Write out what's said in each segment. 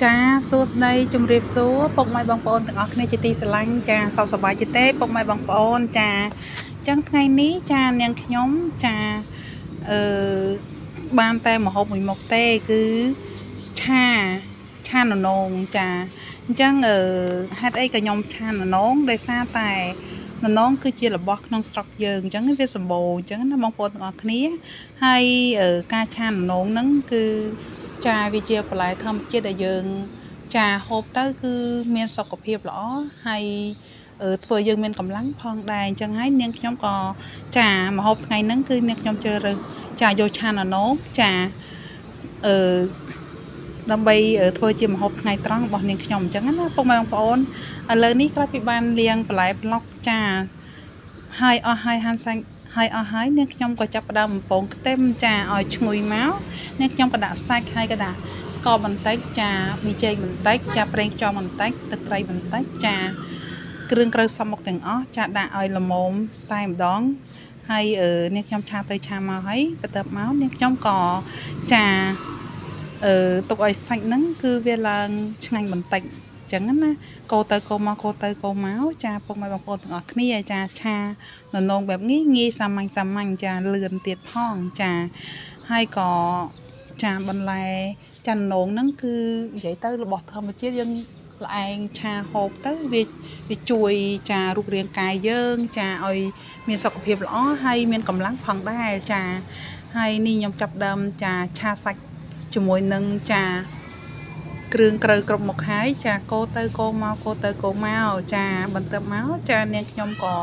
ចាសួស្តីជំរាបសួរពុកម៉ែបងប្អូនទាំងអស់គ្នាជាទីស្រឡាញ់ចាសុខសប្បាយទេពុកម៉ែបងប្អូនចាអញ្ចឹងថ្ងៃនេះចានាងខ្ញុំចាអឺបានតែម្ហូបមួយមុខទេគឺឆាននងចាអញ្ចឹងហេតុអីក៏ខ្ញុំឆាននងដោយសារតែននងគឺជារបស់ក្នុងស្រុកយើងអញ្ចឹងវាសម្បូរអញ្ចឹងណាបងប្អូនទាំងអស់គ្នាហើយការឆាននងហ្នឹងគឺចាវាជាបន្លែធម្មជាតិដែលយើងចាហូបទៅគឺមានសុខភាពល្អហើយធ្វើយើងមានកម្លាំងផងដែរអញ្ចឹងហើយនាងខ្ញុំក៏ចាម្ហូបថ្ងៃហ្នឹងគឺនាងខ្ញុំជ្រើសរើសចាយកឆាននងចាអឺដើម្បីធ្វើជាម្ហូបថ្ងៃត្រង់របស់នាងខ្ញុំអញ្ចឹងណាពុកម៉ែបងប្អូនឥឡូវនេះក្រោយពីបានលាងបន្លែប្លុកចាហើយអស់ហើយហាន់សាច់ហើយអស់ហើយនាងខ្ញុំក៏ចាប់ផ្ដើមបំពងខ្ទឹមចាឲ្យឈ្ងុយមកនាងខ្ញុំក៏ដាក់សាច់ហើយក៏ដាក់ស្ករបន្តិចចាប៊ីចេងបន្តិចចាប្រេងខ្យងបន្តិចទឹកត្រីបន្តិចចាគ្រឿងក្រៅសមុកទាំងអស់ចាដាក់ឲ្យល្មមតែម្ដងហើយនាងខ្ញុំឆាទៅឆាមកហើយបន្ទាប់មកនាងខ្ញុំក៏ចាទុកឲ្យសាច់ហ្នឹងគឺវាឡើងឆ្ងាញ់បន្តិចអញ្ចឹងណាកូរទៅកូរមកកូរទៅកូរមកចាពុកម៉ែបងប្អូនទាំងអស់គ្នាចាឆាននងបែបងាយសាមញ្ញចាលឿនទៀតផងចាហើយក៏ចាបន្លែចាននងហ្នឹងគឺនិយាយទៅរបស់ធម្មជាតិយើងផ្អែងឆាហូបទៅវាជួយចារូបរាងកាយយើងចាឲ្យមានសុខភាពល្អហើយមានកម្លាំងផងដែរចាហើយនេះខ្ញុំចាប់ដើមចាឆាសាច់ជាមួយនឹងចាគ្រឿងក្រៅគ្រប់មុខហើយចាកូរទៅកូរមកកូរទៅកូរមកចាបន្ទាប់មកចានាងខ្ញុំក៏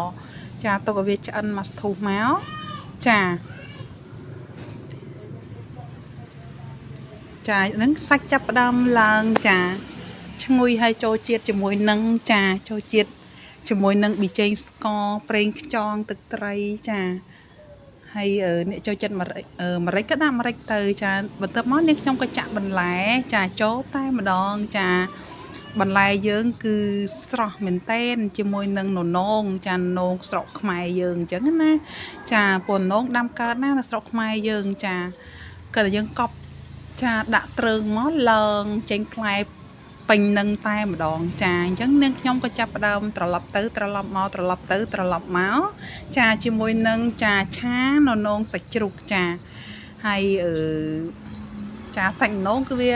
ចាទុកឲ្យវាឆ្អិនមកស្ទុះមកចាហ្នឹងសាច់ចាប់ផ្ដើមឡើងចាឈ្ងុយហើយចូលជាតិជាមួយនឹងចាចូលជាតិជាមួយនឹងប៊ីចេងស្ករប្រេងខ្យងទឹកត្រីចាហើយអ្នកចូលចិត្តម្រេចក៏ដាក់ម្រេចទៅចាបន្ទាប់មកនាងខ្ញុំក៏ចាក់បន្លែចាចូលតែម្ដងចាបន្លែយើងគឺស្រស់មែនតែនជាមួយនឹងននងចាននងស្រុកខ្មែរយើងអញ្ចឹងណាចាពូននងដាំកើតណានៅស្រុកខ្មែរយើងចាក៏យើងកប់ចាដាក់ត្រើងមកឡើងចេញផ្លែពេញនឹងតែម្ដងចាអញ្ចឹងនាងខ្ញុំក៏ចាប់ផ្ដើមត្រឡប់ទៅត្រឡប់មកត្រឡប់ទៅត្រឡប់មកចាជាមួយនឹងចាឆាននងសាច់ជ្រូកចាហើយចាសាច់ននងគឺវា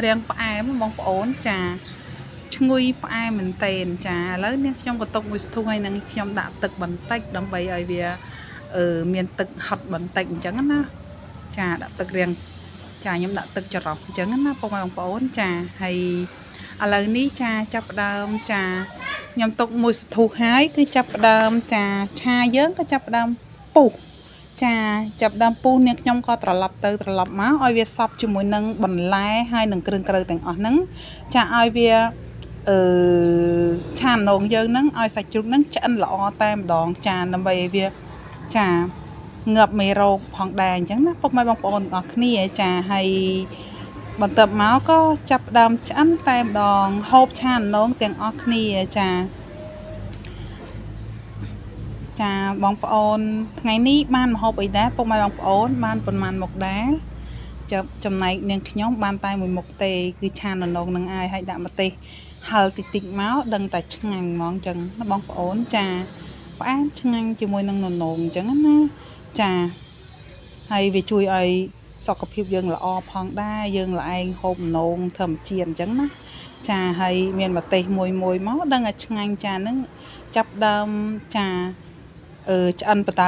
រាងផ្អែមបងប្អូនចាឈ្ងុយផ្អែមមែនតេនចាឥឡូវនាងខ្ញុំក៏ទុកមួយស្ទុះហើយនឹងខ្ញុំដាក់ទឹកបន្តិចដើម្បីឲ្យវាមានទឹកហិតបន្តិចអញ្ចឹងណាចាដាក់ទឹករាងចាខ្ញុំដាក់ទឹកច្រោះអញ្ចឹងណាពុកម៉ែបងប្អូនចាហើយឥឡូវនេះចាចាប់ផ្ដើមចាខ្ញុំទុកមួយសន្ទុះហើយគឺចាប់ផ្ដើមចាឆាយើងក៏ចាប់ផ្ដើមពុះចាចាប់ផ្ដើមពុះនាងខ្ញុំក៏ត្រឡប់ទៅត្រឡប់មកឲ្យវាសព្វជាមួយនឹងបន្លែហើយនឹងគ្រឿងក្រៅទាំងអស់ហ្នឹងចាឲ្យវាឆានងយើងហ្នឹងឲ្យសាច់ជ្រូកហ្នឹងឆ្អិនល្អតែម្ដងចាដើម្បីឲ្យវាចាងាប់មេរោគផងដែរអញ្ចឹងណាពុកម៉ែបងប្អូនទាំងអស់គ្នាចាហើយបន្ទាប់មកក៏ចាប់ផ្ដើមឆ្អិនតែម្ដងហូបឆាននងទាំងអស់គ្នាចាបងប្អូនថ្ងៃនេះបានម្ហូបអីដែរពុកម៉ែបងប្អូនបានប៉ុន្មានមុខដែរចំណែកនាងខ្ញុំបានតែមួយមុខទេគឺឆាននងនឹងហើយដាក់ម្ទេសហឹរតិចមកដឹងតែឆ្ងាញ់ហ្មងអញ្ចឹងណាបងប្អូនចាផ្អែមឆ្ងាញ់ជាមួយនឹងនងអញ្ចឹងណាចាហើយវាជួយឲ្យសុខភាពយើងល្អផងដែរយើងល្ឯងហូបនងធម្មជាតិអញ្ចឹងណាចាហើយមានម្ទេសមួយមកដឹងតែឆ្ងាញ់ចាហ្នឹងចាប់ដើមចាឆ្អិនបតា